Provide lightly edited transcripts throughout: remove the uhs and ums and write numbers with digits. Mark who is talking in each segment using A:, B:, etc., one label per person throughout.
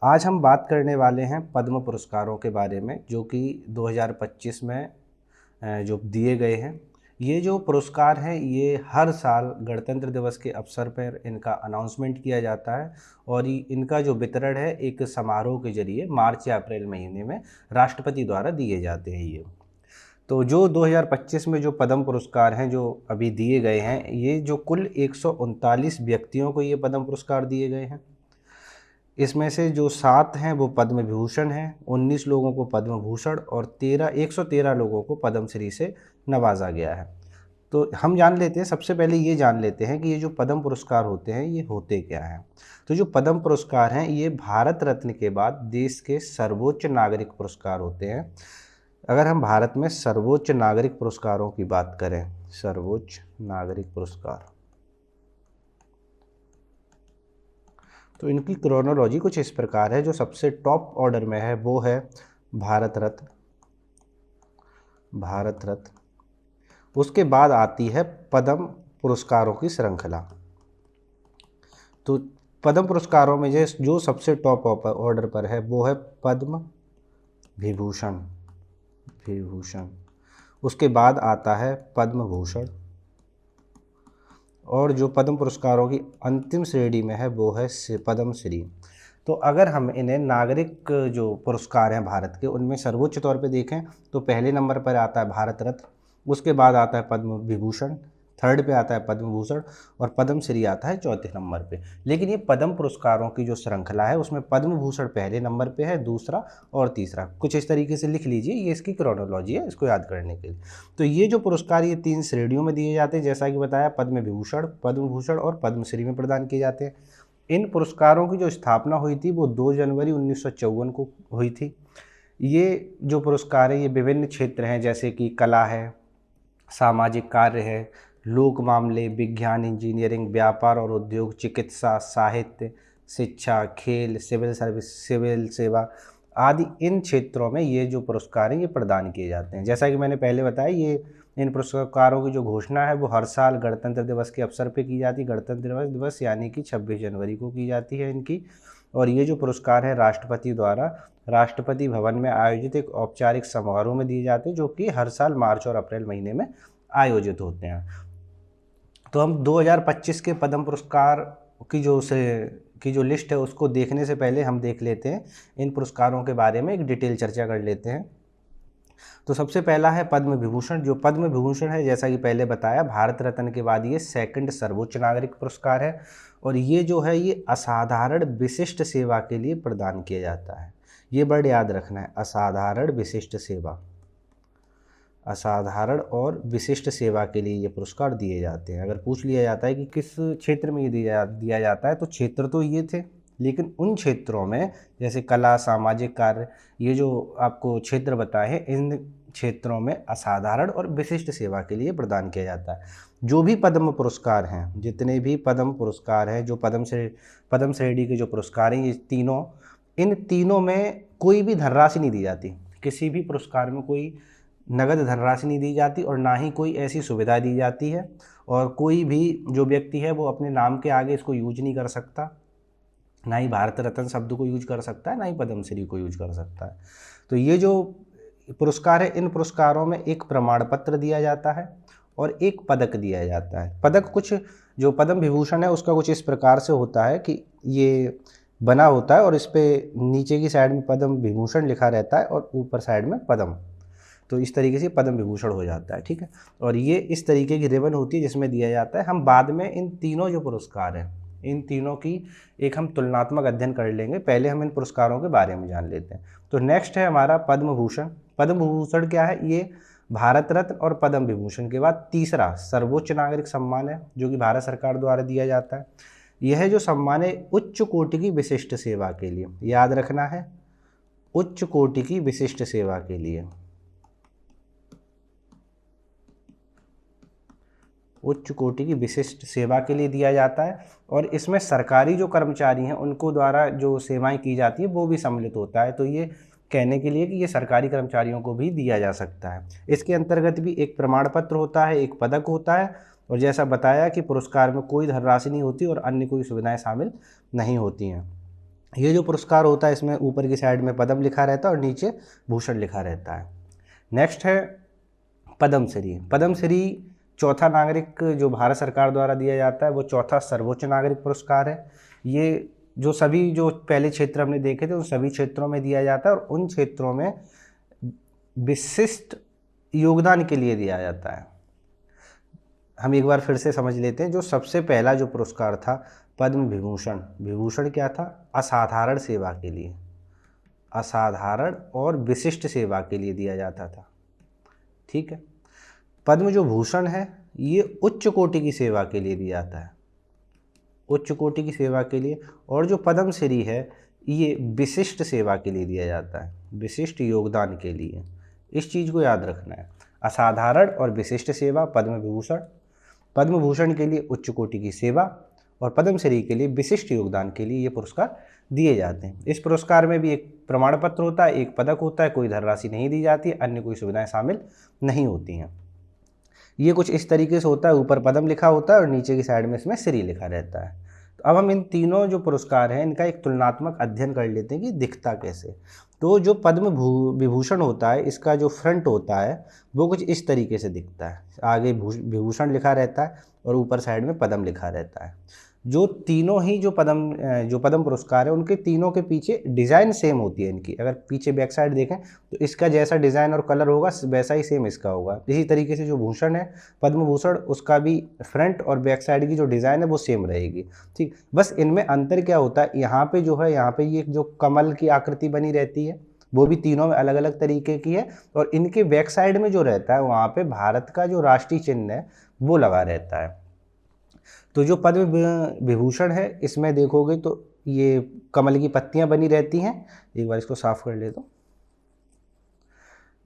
A: आज हम बात करने वाले हैं पद्म पुरस्कारों के बारे में, जो कि 2025 में जो दिए गए हैं। ये जो पुरस्कार हैं ये हर साल गणतंत्र दिवस के अवसर पर इनका अनाउंसमेंट किया जाता है और इनका जो वितरण है एक समारोह के जरिए मार्च या अप्रैल महीने में राष्ट्रपति द्वारा दिए जाते हैं ये। तो जो 2025 में जो पद्म पुरस्कार हैं जो अभी दिए गए हैं, ये जो कुल 139 व्यक्तियों को ये पद्म पुरस्कार दिए गए हैं। इसमें से जो 7 हैं वो पद्म विभूषण हैं, 19 लोगों को पद्म भूषण और 113 लोगों को पद्मश्री से नवाजा गया है। तो हम जान लेते हैं, सबसे पहले ये जान लेते हैं कि ये जो पद्म पुरस्कार होते हैं ये होते क्या हैं। तो जो पद्म पुरस्कार हैं ये भारत रत्न के बाद देश के सर्वोच्च नागरिक पुरस्कार होते हैं। अगर हम भारत में सर्वोच्च नागरिक पुरस्कारों की बात करें, सर्वोच्च नागरिक पुरस्कार, तो इनकी क्रोनोलॉजी कुछ इस प्रकार है। जो सबसे टॉप ऑर्डर में है वो है भारत रत्न, भारत रत्न। उसके बाद आती है पद्म पुरस्कारों की श्रृंखला। तो पद्म पुरस्कारों में जो सबसे टॉप ऑर्डर पर है वो है पद्म विभूषण, विभूषण। उसके बाद आता है पद्म भूषण और जो पद्म पुरस्कारों की अंतिम श्रेणी में है वो है पद्मश्री। तो अगर हम इन्हें नागरिक जो पुरस्कार हैं भारत के, उनमें सर्वोच्च तौर पे देखें तो पहले नंबर पर आता है भारत रत्न, उसके बाद आता है पद्म विभूषण, थर्ड पे आता है पद्म भूषण और पद्मश्री आता है चौथे नंबर पे। लेकिन ये पद्म पुरस्कारों की जो श्रृंखला है उसमें पद्म भूषण पहले नंबर पे है, दूसरा और तीसरा। कुछ इस तरीके से लिख लीजिए, ये इसकी क्रोनोलॉजी है, इसको याद करने के लिए। तो ये जो पुरस्कार ये 3 श्रेणियों में दिए जाते हैं, जैसा कि बताया, पद्म विभूषण, पद्म भूषण और पद्मश्री में प्रदान किए जाते हैं। इन पुरस्कारों की जो स्थापना हुई थी वो 2 जनवरी 1954 को हुई थी। ये जो पुरस्कार है ये विभिन्न क्षेत्र हैं, जैसे कि कला है, सामाजिक कार्य है, लोक मामले, विज्ञान, इंजीनियरिंग, व्यापार और उद्योग, चिकित्सा, साहित्य, शिक्षा, खेल, सिविल सर्विस, सिविल सेवा आदि इन क्षेत्रों में ये जो पुरस्कार हैं ये प्रदान किए जाते हैं। जैसा कि मैंने पहले बताया, ये इन पुरस्कारों की जो घोषणा है वो हर साल गणतंत्र दिवस के अवसर पे की जाती है। गणतंत्र दिवस यानी कि 26 जनवरी को की जाती है इनकी। और ये जो पुरस्कार है राष्ट्रपति द्वारा राष्ट्रपति भवन में आयोजित एक औपचारिक समारोह में दिए जाते हैं, जो कि हर साल मार्च और अप्रैल महीने में आयोजित होते हैं। तो हम 2025 के पद्म पुरस्कार की जो लिस्ट है उसको देखने से पहले हम देख लेते हैं इन पुरस्कारों के बारे में, एक डिटेल चर्चा कर लेते हैं। तो सबसे पहला है पद्म विभूषण। जो पद्म विभूषण है, जैसा कि पहले बताया, भारत रत्न के बाद ये सेकंड सर्वोच्च नागरिक पुरस्कार है और ये जो है ये असाधारण विशिष्ट सेवा के लिए प्रदान किया जाता है। ये वर्ड याद रखना है, असाधारण विशिष्ट सेवा, असाधारण और विशिष्ट सेवा के लिए ये पुरस्कार दिए जाते हैं। अगर पूछ लिया जाता है कि किस क्षेत्र में ये दिया जाता है, तो क्षेत्र तो ये थे, लेकिन उन क्षेत्रों में जैसे कला, सामाजिक कार्य, ये जो आपको क्षेत्र बताए हैं, इन क्षेत्रों में असाधारण और विशिष्ट सेवा के लिए प्रदान किया जाता है। जो भी पद्म पुरस्कार हैं, जितने भी पद्म पुरस्कार हैं, जो पद्म श्रेणी के जो पुरस्कार हैं, ये इन तीनों में कोई भी धनराशि नहीं दी जाती। किसी भी पुरस्कार में कोई नगद धनराशि नहीं दी जाती और ना ही कोई ऐसी सुविधा दी जाती है, और कोई भी जो व्यक्ति है वो अपने नाम के आगे इसको यूज नहीं कर सकता, ना ही भारत रत्न शब्द को यूज कर सकता है, ना ही पद्मश्री को यूज कर सकता है। तो ये जो पुरस्कार है, इन पुरस्कारों में एक प्रमाण पत्र दिया जाता है और एक पदक दिया जाता है। पदक कुछ, जो पद्म विभूषण है उसका कुछ इस प्रकार से होता है कि ये बना होता है और इस पर नीचे की साइड में पद्म विभूषण लिखा रहता है और ऊपर साइड में पद्म। तो इस तरीके से पद्म विभूषण हो जाता है, ठीक है। और ये इस तरीके की रिबन होती है जिसमें दिया जाता है। हम बाद में इन तीनों जो पुरस्कार हैं, इन तीनों की एक हम तुलनात्मक अध्ययन कर लेंगे। पहले हम इन पुरस्कारों के बारे में जान लेते हैं। तो नेक्स्ट है हमारा पद्म भूषण। पद्म भूषण क्या है? ये भारत रत्न और पद्म विभूषण के बाद तीसरा सर्वोच्च नागरिक सम्मान है, जो कि भारत सरकार द्वारा दिया जाता है। यह जो सम्मान है उच्च कोटि की विशिष्ट सेवा के लिए, याद रखना है, उच्च कोटि की विशिष्ट सेवा के लिए, उच्च कोटि की विशिष्ट सेवा के लिए दिया जाता है। और इसमें सरकारी जो कर्मचारी हैं उनको द्वारा जो सेवाएं की जाती है वो भी सम्मिलित होता है। तो ये कहने के लिए कि ये सरकारी कर्मचारियों को भी दिया जा सकता है। इसके अंतर्गत भी एक प्रमाण पत्र होता है, एक पदक होता है, और जैसा बताया कि पुरस्कार में कोई धनराशि नहीं होती और अन्य कोई सुविधाएं शामिल नहीं होती हैं। ये जो पुरस्कार होता है इसमें ऊपर की साइड में पद्म लिखा रहता है और नीचे भूषण लिखा रहता है। नेक्स्ट है पद्मश्री। पद्मश्री चौथा नागरिक जो भारत सरकार द्वारा दिया जाता है, वो चौथा सर्वोच्च नागरिक पुरस्कार है। ये जो सभी जो पहले क्षेत्र हमने देखे थे उन सभी क्षेत्रों में दिया जाता है और उन क्षेत्रों में विशिष्ट योगदान के लिए दिया जाता है। हम एक बार फिर से समझ लेते हैं। जो सबसे पहला जो पुरस्कार था पद्म विभूषण, विभूषण क्या था? असाधारण सेवा के लिए, असाधारण और विशिष्ट सेवा के लिए दिया जाता था, ठीक है। पद्म जो भूषण है ये उच्च कोटि की सेवा के लिए दिया जाता है, उच्च कोटि की सेवा के लिए। और जो पद्मश्री है ये विशिष्ट सेवा के लिए दिया जाता है, विशिष्ट योगदान के लिए। इस चीज़ को याद रखना है, असाधारण और विशिष्ट सेवा पद्म विभूषण, पद्म भूषण के लिए उच्च कोटि की सेवा और पद्मश्री के लिए विशिष्ट योगदान के लिए ये पुरस्कार दिए जाते हैं। इस पुरस्कार में भी एक प्रमाण पत्र होता है, एक पदक होता है, कोई धनराशि नहीं दी जाती, अन्य कोई सुविधाएं शामिल नहीं होती हैं। ये कुछ इस तरीके से होता है, ऊपर पद्म लिखा होता है और नीचे की साइड में इसमें श्री लिखा रहता है। तो अब हम इन तीनों जो पुरस्कार हैं इनका एक तुलनात्मक अध्ययन कर लेते हैं कि दिखता कैसे। तो जो पद्म विभूषण होता है इसका जो फ्रंट होता है वो कुछ इस तरीके से दिखता है, आगे विभूषण लिखा रहता है और ऊपर साइड में पद्म लिखा रहता है। जो तीनों ही जो पद्म पुरस्कार है उनके तीनों के पीछे डिज़ाइन सेम होती है इनकी। अगर पीछे बैक साइड देखें तो इसका जैसा डिज़ाइन और कलर होगा वैसा ही सेम इसका होगा। इसी तरीके से जो भूषण है पद्म भूषण, उसका भी फ्रंट और बैक साइड की जो डिज़ाइन है वो सेम रहेगी, ठीक। बस इनमें अंतर क्या होता है, यहाँ पे जो है यहाँ पे ये जो कमल की आकृति बनी रहती है वो भी तीनों में अलग अलग तरीके की है और इनके बैक साइड में जो रहता है वहाँ पे भारत का जो राष्ट्रीय चिन्ह है वो लगा रहता है। तो जो पद्म विभूषण है इसमें देखोगे तो ये कमल की पत्तियां बनी रहती हैं। एक बार इसको साफ कर ले, तो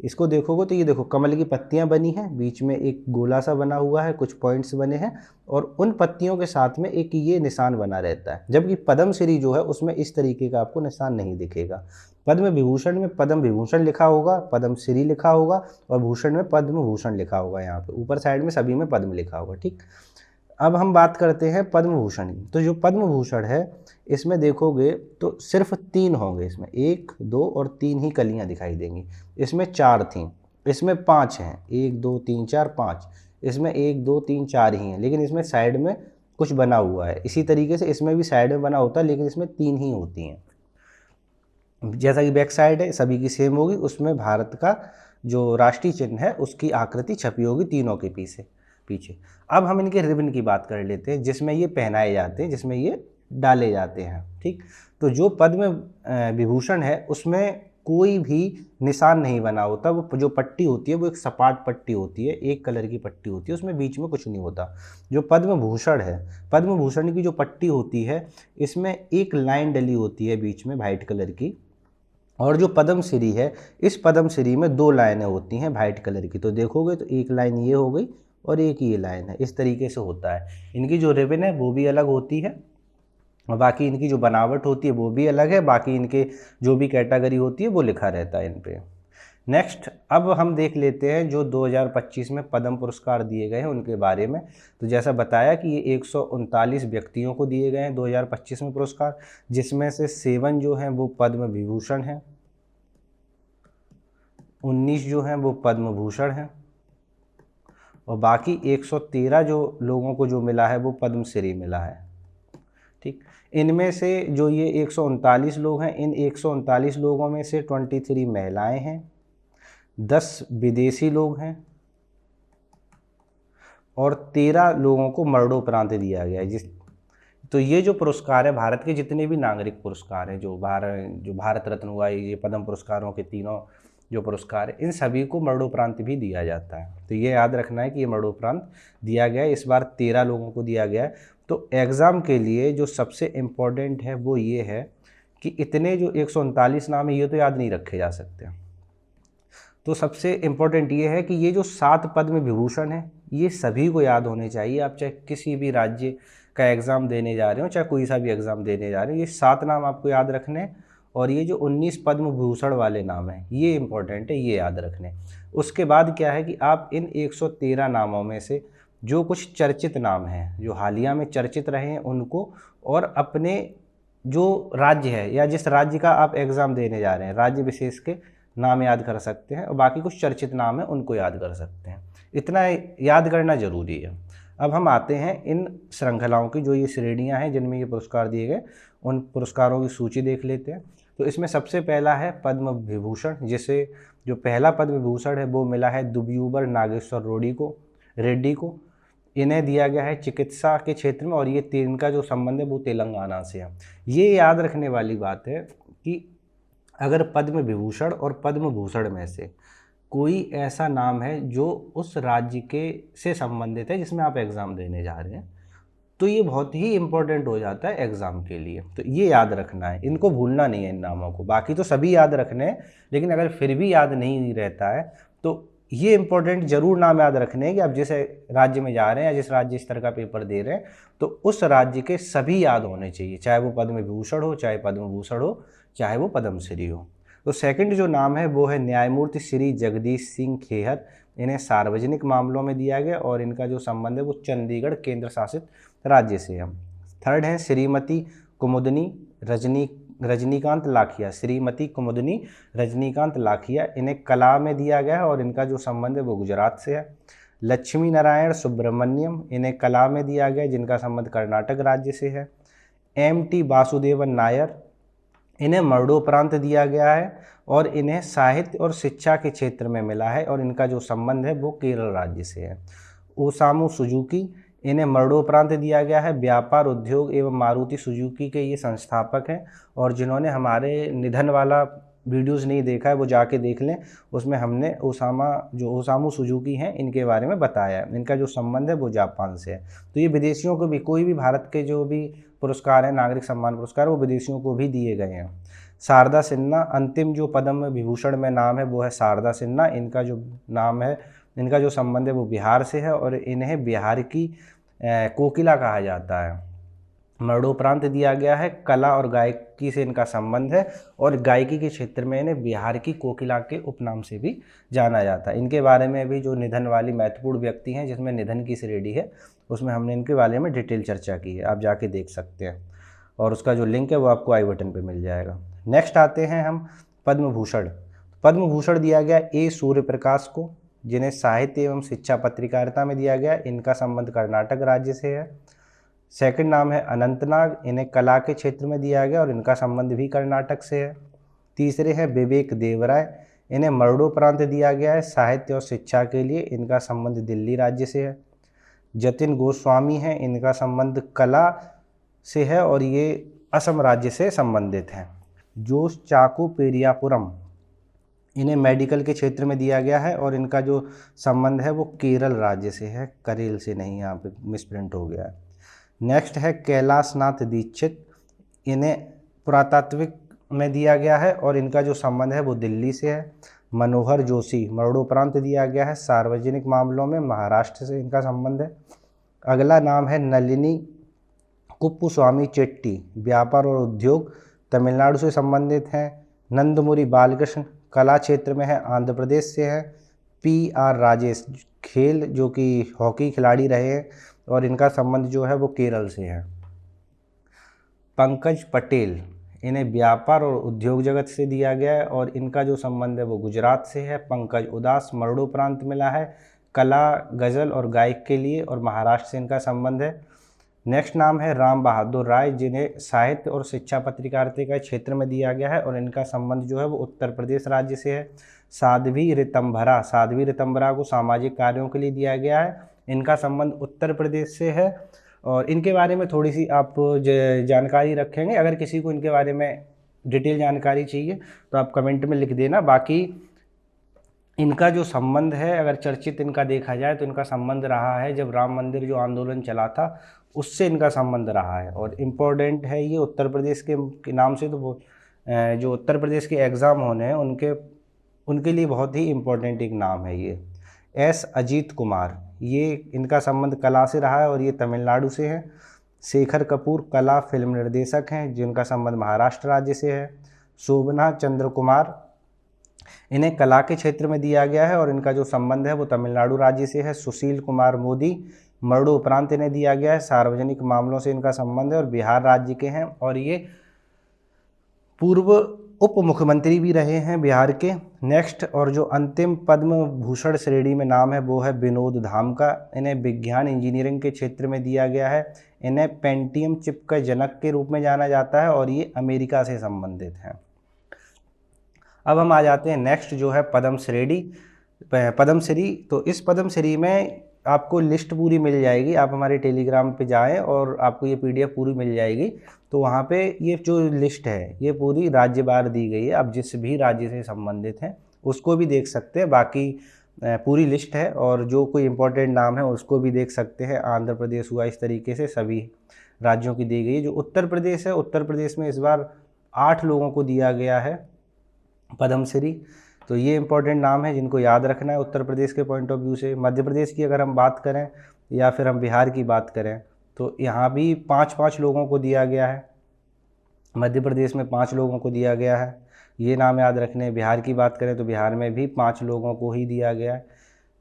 A: इसको देखोगे तो ये देखो कमल की पत्तियां बनी हैं, बीच में एक गोला सा बना हुआ है, कुछ पॉइंट्स बने हैं और उन पत्तियों के साथ में एक ये निशान बना रहता है। जबकि पद्मश्री जो है उसमें इस तरीके का आपको निशान नहीं दिखेगा। पद्म विभूषण में पद्म विभूषण लिखा होगा, पद्मश्री लिखा होगा और भूषण में पद्म भूषण लिखा होगा, यहाँ पे ऊपर साइड में सभी में पद्म लिखा होगा, ठीक। अब हम बात करते हैं पद्म भूषण की। तो जो पद्म भूषण है इसमें देखोगे तो सिर्फ 3 होंगे, इसमें 1, 2 और 3 ही कलियां दिखाई देंगी। इसमें 4 थी, इसमें 5 हैं, 1, 2, 3, 4, 5। इसमें 1, 2, 3, 4 ही हैं, लेकिन इसमें साइड में कुछ बना हुआ है। इसी तरीके से इसमें भी साइड में बना होता है लेकिन इसमें 3 ही होती हैं। जैसा कि बैक साइड है सभी की सेम होगी, उसमें भारत का जो राष्ट्रीय चिन्ह है उसकी आकृति छपी होगी तीनों के पीछे। अब हम इनके रिबन की बात कर लेते हैं जिसमें ये पहनाए जाते हैं, जिसमें ये डाले जाते हैं, ठीक। तो जो पद्म विभूषण है उसमें कोई भी निशान नहीं बना होता, वो जो पट्टी होती है वो एक सपाट पट्टी होती है, एक कलर की पट्टी होती है, उसमें बीच में कुछ नहीं होता। जो पद्म भूषण है, पद्म भूषण की जो पट्टी होती है इसमें एक लाइन डली होती है बीच में वाइट कलर की, और जो पद्मश्री है इस पद्मश्री में 2 लाइनें होती हैं वाइट कलर की। तो देखोगे तो एक लाइन ये हो गई और एक ये लाइन है, इस तरीके से होता है। इनकी जो रिबन है वो भी अलग होती है और बाकी इनकी जो बनावट होती है वो भी अलग है, बाकी इनके जो भी कैटेगरी होती है वो लिखा रहता है इन पे। नेक्स्ट अब हम देख लेते हैं जो 2025 में पद्म पुरस्कार दिए गए हैं उनके बारे में। तो जैसा बताया कि ये 139 व्यक्तियों को दिए गए हैं 2025 में पुरस्कार, जिसमें से 7 जो हैं वो पद्म विभूषण हैं, 19 जो हैं वो पद्म भूषण हैं और बाकी 113 जो लोगों को जो मिला है वो पद्मश्री मिला है, ठीक। इनमें से जो ये 139 लोग हैं, इन 139 लोगों में से 23 महिलाएं हैं, 10 विदेशी लोग हैं और 13 लोगों को मरणोपरांत दिया गया है। तो ये जो पुरस्कार है भारत के जितने भी नागरिक पुरस्कार हैं, जो भारत रत्न हुआ, ये पद्म पुरस्कारों के तीनों जो पुरस्कार है इन सभी को मरणोपरांत भी दिया जाता है। तो ये याद रखना है कि ये मरणोपरांत दिया गया है, इस बार 13 लोगों को दिया गया है। तो एग्ज़ाम के लिए जो सबसे इम्पोर्टेंट है वो ये है कि इतने जो 139 नाम है ये तो याद नहीं रखे जा सकते। तो सबसे इम्पोर्टेंट ये है कि ये जो 7 पद्म विभूषण है ये सभी को याद होने चाहिए। आप चाहे किसी भी राज्य का एग्ज़ाम देने जा रहे हो, चाहे कोई सा भी एग्ज़ाम देने जा रहे हो, ये 7 नाम आपको याद रखने हैं। और ये जो 19 पद्म भूषण वाले नाम हैं ये इम्पोर्टेंट है, ये याद रखने। उसके बाद क्या है कि आप इन 113 नामों में से जो कुछ चर्चित नाम हैं, जो हालिया में चर्चित रहे हैं उनको, और अपने जो राज्य है या जिस राज्य का आप एग्ज़ाम देने जा रहे हैं, राज्य विशेष के नाम याद कर सकते हैं और बाकी कुछ चर्चित नाम है उनको याद कर सकते हैं। इतना याद करना ज़रूरी है। अब हम आते हैं इन श्रृंखलाओं की, जो ये श्रेणियाँ हैं जिनमें ये पुरस्कार दिए गए, उन पुरस्कारों की सूची देख लेते हैं। तो इसमें सबसे पहला है पद्म विभूषण, जिसे जो पहला पद्म विभूषण है वो मिला है दुब्यूबर नागेश्वर रेड्डी को। इन्हें दिया गया है चिकित्सा के क्षेत्र में और ये इनका जो संबंध है वो तेलंगाना से है। ये याद रखने वाली बात है कि अगर पद्म विभूषण और पद्म भूषण में से कोई ऐसा नाम है जो उस राज्य के से संबंधित है जिसमें आप एग्ज़ाम देने जा रहे हैं, तो ये बहुत ही इम्पोर्टेंट हो जाता है एग्ज़ाम के लिए। तो ये याद रखना है, इनको भूलना नहीं है इन नामों को। बाकी तो सभी याद रखने हैं, लेकिन अगर फिर भी याद नहीं रहता है तो ये इम्पोर्टेंट जरूर नाम याद रखने हैं कि आप जिस राज्य में जा रहे हैं या जिस राज्य स्तर का पेपर दे रहे हैं तो उस राज्य के सभी याद होने चाहिए, चाहे वो पद्म विभूषण हो, चाहे पद्म भूषण हो, चाहे वो पद्मश्री हो। तो सेकंड जो नाम है वो है न्यायमूर्ति श्री जगदीश सिंह खेहर। इन्हें सार्वजनिक मामलों में दिया गया और इनका जो संबंध है वो चंडीगढ़ केंद्र शासित राज्य से है। थर्ड है श्रीमती कुमुदनी रजनीकांत लाखिया। श्रीमती कुमुदनी रजनीकांत लाखिया, इन्हें कला में दिया गया है और इनका जो संबंध है वो गुजरात से है। लक्ष्मी नारायण सुब्रमण्यम, इन्हें कला में दिया गया है जिनका संबंध कर्नाटक राज्य से है। MT वासुदेवन नायर, इन्हें मरणोपरांत दिया गया है और इन्हें साहित्य और शिक्षा के क्षेत्र में मिला है और इनका जो संबंध है वो केरल राज्य से है। ओसामू सुजुकी, इन्हें मरणोपरांत दिया गया है। व्यापार उद्योग एवं मारुति सुजुकी के ये संस्थापक हैं और जिन्होंने हमारे निधन वाला वीडियोस नहीं देखा है वो जाके देख लें, उसमें हमने ओसामू सुजुकी हैं इनके बारे में बताया है। इनका जो संबंध है वो जापान से है। तो ये विदेशियों को भी, कोई भी भारत के जो भी पुरस्कार हैं, नागरिक सम्मान पुरस्कार, वो विदेशियों को भी दिए गए हैं। शारदा सिन्हा, अंतिम जो पद्म विभूषण में नाम है वो है शारदा सिन्हा। इनका जो नाम है, इनका जो संबंध है वो बिहार से है और इन्हें बिहार की कोकिला कहा जाता है। मरणोपरांत दिया गया है। कला और गायकी से इनका संबंध है और गायकी के क्षेत्र में इन्हें बिहार की कोकिला के उपनाम से भी जाना जाता है। इनके बारे में भी जो निधन वाली महत्वपूर्ण व्यक्ति हैं जिसमें निधन की श्रेणी है उसमें हमने इनके बारे में डिटेल चर्चा की है, आप जाके देख सकते हैं और उसका जो लिंक है वो आपको आई बटन पे मिल जाएगा। नेक्स्ट आते हैं हम पद्म भूषण। पद्म भूषण दिया गया A सूर्य प्रकाश को, जिन्हें साहित्य एवं शिक्षा पत्रकारिता में दिया गया। इनका संबंध कर्नाटक राज्य से है। सेकंड नाम है अनंतनाग, इन्हें कला के क्षेत्र में दिया गया और इनका संबंध भी कर्नाटक से है। तीसरे हैं विवेक देवराय, इन्हें मरणोपरांत दिया गया है साहित्य और शिक्षा के लिए। इनका संबंध दिल्ली राज्य से है। जतिन गोस्वामी हैं, इनका संबंध कला से है और ये असम राज्य से संबंधित हैं। जोश चाकू पेरियापुरम, इन्हें मेडिकल के क्षेत्र में दिया गया है और इनका जो संबंध है वो केरल राज्य से है, करेल से नहीं, यहाँ पे मिसप्रिंट हो गया है। नेक्स्ट है कैलाशनाथ दीक्षित, इन्हें पुरातात्विक में दिया गया है और इनका जो संबंध है वो दिल्ली से है। मनोहर जोशी, मरणोपरांत दिया गया है सार्वजनिक मामलों में, महाराष्ट्र से इनका संबंध है। अगला नाम है नलिनी कुप्पुस्वामी चेट्टी, व्यापार और उद्योग, तमिलनाडु से संबंधित हैं। नंदमुरी बालकृष्ण, कला क्षेत्र में है, आंध्र प्रदेश से है। PR राजेश, खेल जो कि हॉकी खिलाड़ी रहे हैं और इनका संबंध जो है वो केरल से है। पंकज पटेल, इन्हें व्यापार और उद्योग जगत से दिया गया है और इनका जो संबंध है वो गुजरात से है। पंकज उदास, मरणोपरांत मिला है कला, गज़ल और गायक के लिए और महाराष्ट्र से इनका संबंध है। नेक्स्ट नाम है राम बहादुर राय, जिन्हें साहित्य और शिक्षा पत्रकारिता के क्षेत्र में दिया गया है और इनका संबंध जो है वो उत्तर प्रदेश राज्य से है। साध्वी रितंभरा को सामाजिक कार्यों के लिए दिया गया है। इनका संबंध उत्तर प्रदेश से है और इनके बारे में थोड़ी सी आप जानकारी रखेंगे। अगर किसी को इनके बारे में डिटेल जानकारी चाहिए तो आप कमेंट में लिख देना। बाकी इनका जो संबंध है, अगर चर्चित इनका देखा जाए तो इनका संबंध रहा है जब राम मंदिर जो आंदोलन चला था उससे इनका संबंध रहा है और इम्पोर्टेंट है ये उत्तर प्रदेश के नाम से। तो वो जो उत्तर प्रदेश के एग्ज़ाम होने हैं उनके लिए बहुत ही इम्पोर्टेंट एक नाम है ये। S अजीत कुमार, ये इनका संबंध कला से रहा है और ये तमिलनाडु से है। शेखर कपूर, कला फिल्म निर्देशक हैं जिनका संबंध महाराष्ट्र राज्य से है। शोभना चंद्र कुमार, इन्हें कला के क्षेत्र में दिया गया है और इनका जो संबंध है वो तमिलनाडु राज्य से है। सुशील कुमार मोदी, मरणोपरांत इन्हें दिया गया है, सार्वजनिक मामलों से इनका संबंध है और बिहार राज्य के हैं और ये पूर्व उप मुख्यमंत्री भी रहे हैं बिहार के। नेक्स्ट और जो अंतिम पद्म भूषण श्रेणी में नाम है वो है विनोद धाम का। इन्हें विज्ञान इंजीनियरिंग के क्षेत्र में दिया गया है। इन्हें पेंटियम चिप का जनक के रूप में जाना जाता है और ये अमेरिका से संबंधित हैं। अब हम आ जाते हैं नेक्स्ट जो है पद्मश्री। तो इस पद्मश्री में आपको लिस्ट पूरी मिल जाएगी। आप हमारे टेलीग्राम पे जाएं और आपको ये पीडीएफ पूरी मिल जाएगी। तो वहाँ पे ये जो लिस्ट है ये पूरी राज्यवार दी गई है। आप जिस भी राज्य से संबंधित हैं उसको भी देख सकते हैं। बाकी पूरी लिस्ट है और जो कोई इम्पोर्टेंट नाम है उसको भी देख सकते हैं। आंध्र प्रदेश हुआ, इस तरीके से सभी राज्यों की दी गई है। जो उत्तर प्रदेश है, उत्तर प्रदेश में इस बार 8 लोगों को दिया गया है पद्मश्री। तो ये इम्पोर्टेंट नाम है जिनको याद रखना है उत्तर प्रदेश के पॉइंट ऑफ व्यू से। मध्य प्रदेश की अगर हम बात करें या फिर हम बिहार की बात करें तो यहाँ भी 5-5 लोगों को दिया गया है। मध्य प्रदेश में 5 लोगों को दिया गया है, ये नाम याद रखने हैं। बिहार की बात करें तो बिहार में भी 5 लोगों को ही दिया गया है।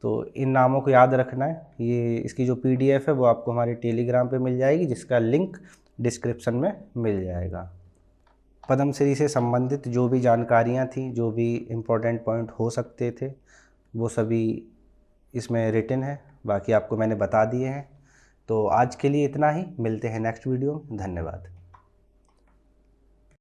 A: तो इन नामों को याद रखना है। ये इसकी जो पीडीएफ है वो आपको हमारे टेलीग्राम पे मिल जाएगी, जिसका लिंक डिस्क्रिप्शन में मिल जाएगा। पद्मश्री से संबंधित जो भी जानकारियाँ थी, जो भी इम्पोर्टेंट पॉइंट हो सकते थे, वो सभी इसमें रिटन है। बाकी आपको मैंने बता दिए हैं। तो आज के लिए इतना ही, मिलते हैं नेक्स्ट वीडियो। धन्यवाद।